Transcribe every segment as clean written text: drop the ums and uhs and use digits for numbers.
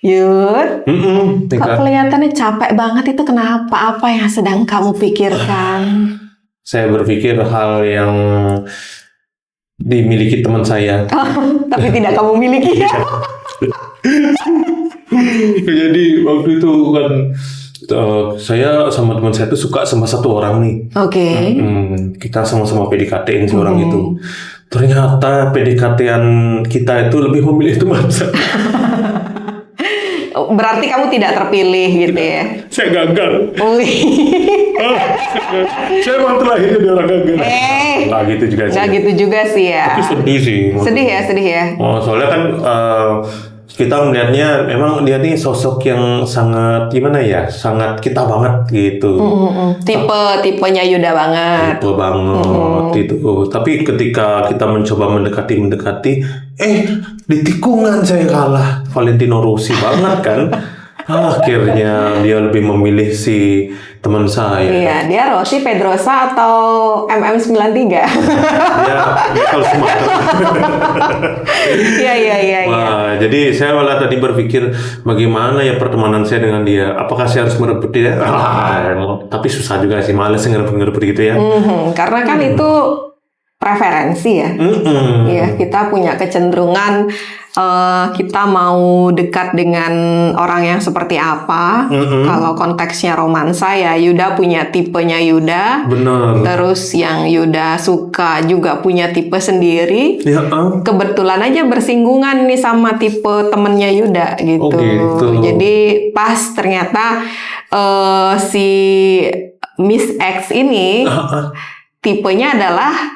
Yud, kok Tika. kelihatannya capek banget itu kenapa? Apa yang sedang kamu pikirkan? Saya berpikir hal yang dimiliki teman saya. Tapi tidak kamu miliki ya? Jadi waktu itu kan saya sama teman saya tuh suka sama satu orang nih. Oke. Kita sama-sama PDKT-in si orang itu. Ternyata PDKT-an kita itu lebih memilih teman saya. Berarti kamu tidak terpilih gitu ya? Saya gagal. Wih. Saya emang terlahir jadi orang gagal. Nggak gitu juga sih. Nggak gitu juga sih ya. Tapi sedih sih. Sedih ya. Oh, soalnya kan kita melihatnya memang dia nih sosok yang sangat gimana ya, sangat kita banget gitu. Tipenya Yuda banget. Tipe banget itu. Tapi ketika kita mencoba mendekati, di tikungan saya kalah. Valentino Rossi banget kan. Akhirnya dia lebih memilih si teman saya. Iya, dia Rossi, Pedrosa atau MM93. Dia kalau Sumatera. Iya. Wah, jadi saya malah tadi berpikir bagaimana ya pertemanan saya dengan dia. Apakah saya harus merebut dia? Tapi susah juga sih, males ngerebut gitu ya. Karena kan itu preferensi ya. Iya, kita punya kecenderungan kita mau dekat dengan orang yang seperti apa. Kalau konteksnya romansa ya, Yuda punya tipenya Yuda. Benar. Terus yang Yuda suka juga punya tipe sendiri. Ya, Kebetulan aja bersinggungan nih sama tipe temennya Yuda gitu. Oh, gitu. Jadi pas ternyata si Miss X ini tipenya adalah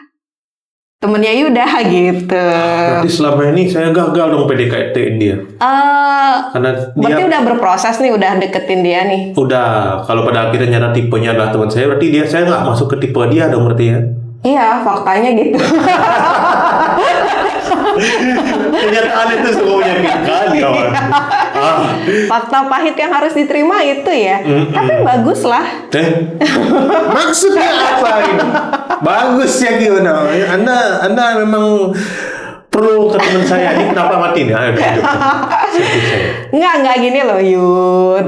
temennya Yuda gitu. Berarti selama ini saya gagal dong PDKT-in dia. Karena Berarti dia udah berproses nih, udah deketin dia nih. udah, kalau pada akhirnya nyata tipenya adalah teman saya, berarti saya nggak masuk ke tipe dia dong berarti ya. Iya, faktanya gitu. Kenyataan itu sungguh menyakitkan kawan. Fakta pahit yang harus diterima itu ya. Tapi bagus lah. Maksudnya apa ini? Bagus ya gimana? Anda memang perlu ke teman saya. Ini kenapa mati nih? Ayo hidup. Enggak gini loh Yud.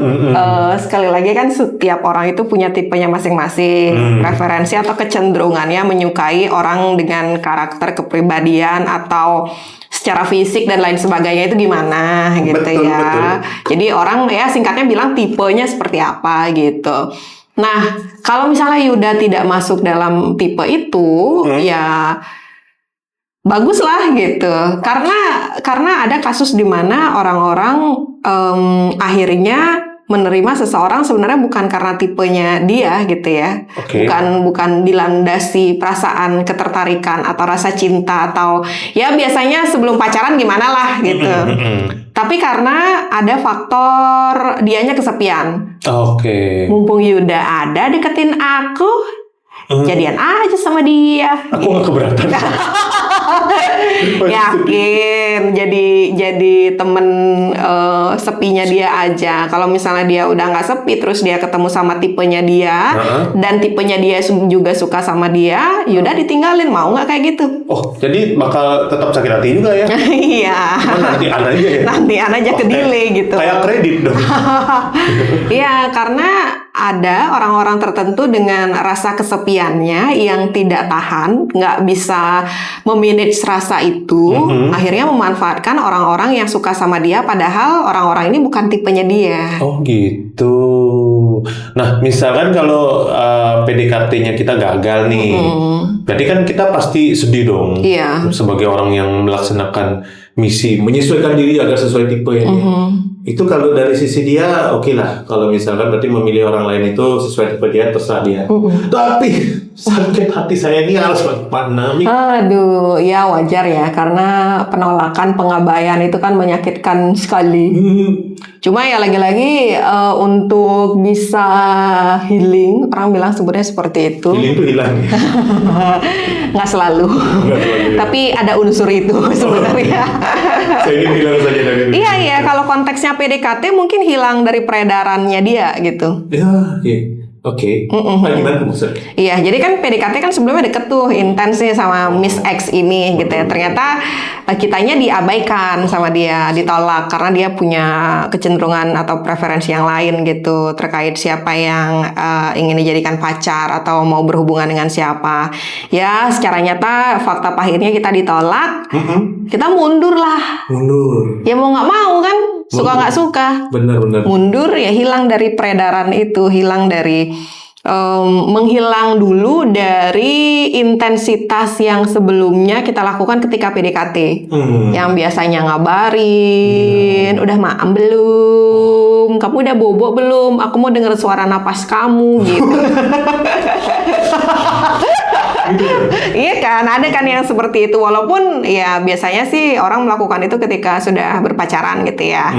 Sekali lagi kan setiap orang itu punya tipenya masing-masing. Preferensi atau kecenderungannya menyukai orang dengan karakter kepribadian atau secara fisik dan lain sebagainya itu gimana gitu. Betul. Jadi orang ya singkatnya bilang tipenya seperti apa gitu. Nah, kalau misalnya Yuda tidak masuk dalam tipe itu, ya bagus lah gitu. Karena ada kasus di mana orang-orang akhirnya menerima seseorang sebenarnya bukan karena tipenya dia gitu ya. Bukan dilandasi perasaan ketertarikan atau rasa cinta atau ya biasanya sebelum pacaran gimana lah gitu. Tapi karena ada faktor dianya kesepian. Mumpung Yuda ada deketin aku, jadian aja sama dia. Aku gak keberatan. Yakin jadi temen sepinya dia aja. Kalau misalnya dia udah nggak sepi terus dia ketemu sama tipenya dia dan tipenya dia juga suka sama dia, Yuda ditinggalin, mau nggak kayak gitu? Oh, jadi bakal tetap sakit hati juga ya? Iya. Nantian aja ya? Nantian aja ke delay gitu. Kayak kredit dong. Iya, karena ada orang-orang tertentu dengan rasa kesepiannya yang tidak tahan, nggak bisa memanage rasa itu, akhirnya memanfaatkan orang-orang yang suka sama dia, padahal orang-orang ini bukan tipenya dia. Oh gitu. Nah, misalkan kalau PDKT-nya kita gagal nih, berarti kan kita pasti sedih dong. Iya. Sebagai orang yang melaksanakan misi menyesuaikan diri agar sesuai tipe ya. Itu kalau dari sisi dia oke lah. Kalau misalkan berarti memilih orang lain itu sesuai tipe dia, terserah dia. Tapi sakit hati saya ini harus mana? Aduh, ya wajar ya, karena penolakan, pengabaian itu kan menyakitkan sekali. Cuma ya lagi-lagi untuk bisa healing, orang bilang sebenarnya seperti itu. Healing itu hilang. Nggak selalu. Tapi ada unsur itu sebenarnya. Saya ingin hilang saja dari ini. Iya, kalau konteksnya PDKT mungkin hilang dari peredarannya dia gitu. Ya, oke. Oke. Gimana maksudnya? Iya, jadi kan PDKT kan sebelumnya deket tuh, intens nih sama Miss X ini gitu ya. Ternyata kitanya diabaikan sama dia, ditolak karena dia punya kecenderungan atau preferensi yang lain gitu terkait siapa yang ingin dijadikan pacar atau mau berhubungan dengan siapa. Ya, secara nyata fakta pahitnya kita ditolak, kita mundur lah. Mundur. Ya mau nggak mau kan, suka nggak suka. Benar-benar. Mundur ya, hilang dari peredaran itu, hilang dari menghilang dulu dari intensitas yang sebelumnya kita lakukan ketika PDKT. Yang biasanya ngabarin, udah maam belum, kamu udah bobo belum, aku mau denger suara napas kamu gitu. Iya kan, ada kan yang seperti itu. Walaupun ya biasanya sih orang melakukan itu ketika sudah berpacaran gitu ya.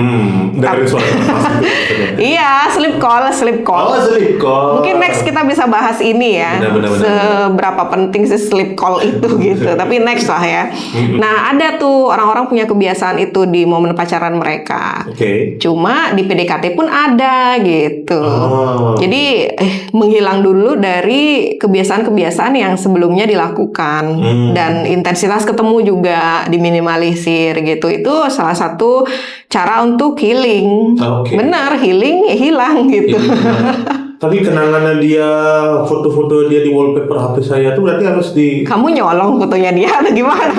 Dari suara napas gitu. Iya, sleep call. Oh, sleep call. Mungkin next kita bisa bahas ini ya. Benar. Seberapa penting sih sleep call itu gitu. Tapi next lah ya. Nah, ada tuh orang-orang punya kebiasaan itu di momen pacaran mereka. Oke. Cuma di PDKT pun ada gitu. Jadi menghilang dulu dari kebiasaan-kebiasaan yang sebelumnya dilakukan dan intensitas ketemu juga diminimalisir gitu. Itu salah satu cara untuk healing. Benar, healing ya hilang gitu. Tapi kenangannya dia, foto-foto dia di wallpaper HP saya tuh berarti harus di... Kamu nyolong fotonya dia atau gimana?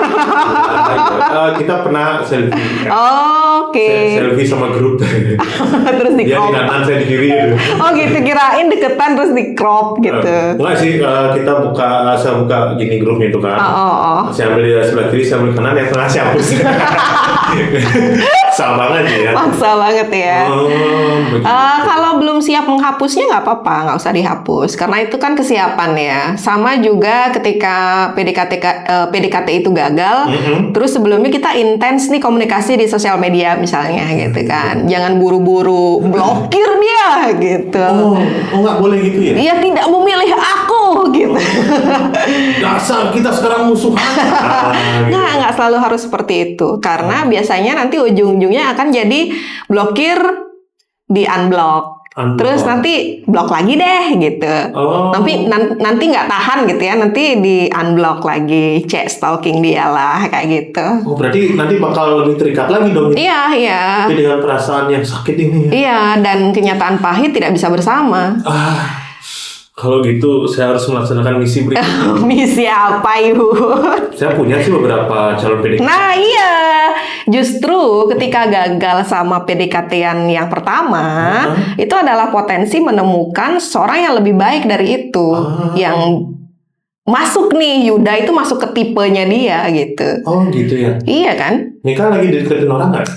Kita pernah selfie. Oke. Selfie sama grup. Terus di Dia crop. di kanan, saya di kiri. Oh gitu, kirain deketan terus di crop gitu. Enggak sih, saya buka gini grupnya itu kan. Saya ambil di sebelah kiri, saya ambil kanan, yang tengah saya hapus. Salah banget ya. Maksa banget ya. Kalau belum siap menghapusnya nggak apa-apa, nggak usah dihapus karena itu kan kesiapan ya. Sama juga ketika PDKT itu gagal, terus sebelumnya kita intens nih komunikasi di sosial media misalnya gitu kan. Jangan buru-buru blokir dia gitu. Oh nggak boleh gitu ya? Dia tidak memilih aku gitu. Dasar kita sekarang musuhan. Nggak selalu harus seperti itu karena biasanya nanti ujung-ujungnya akan jadi blokir di unblock. Terus nanti blok lagi deh gitu. Tapi nanti nggak tahan gitu ya, nanti di unblock lagi, cek stalking dia lah kayak gitu. Oh berarti nanti bakal lebih terikat lagi dong? Iya. Tapi dengan perasaan yang sakit ini. Iya, dan kenyataan pahit tidak bisa bersama. Kalau gitu saya harus melaksanakan misi berikutnya. Misi apa, Yud? Saya punya sih beberapa calon PDKT. Nah iya, justru ketika gagal sama PDKT-an yang pertama, itu adalah potensi menemukan seorang yang lebih baik dari itu. Yang masuk nih, Yuda itu masuk ke tipenya dia gitu. Oh gitu ya? Iya kan? Mika lagi deketin orang nggak?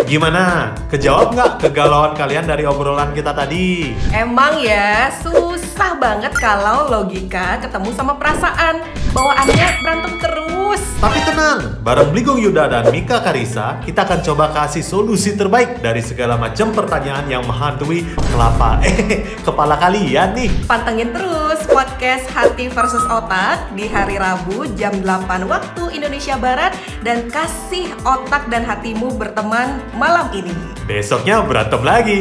Gimana? Kejawab nggak kegalauan kalian dari obrolan kita tadi? Emang ya, susah banget kalau logika ketemu sama perasaan. Bawaannya berantem terus. Tapi tenang, bareng Bligong Yuda dan Mika Karisa, kita akan coba kasih solusi terbaik dari segala macam pertanyaan yang menghantui kepala kalian nih. Pantengin terus podcast Hati versus Otak di hari Rabu jam 8 waktu Indonesia Barat dan kasih otak dan hatimu berteman malam ini. Besoknya berantem lagi.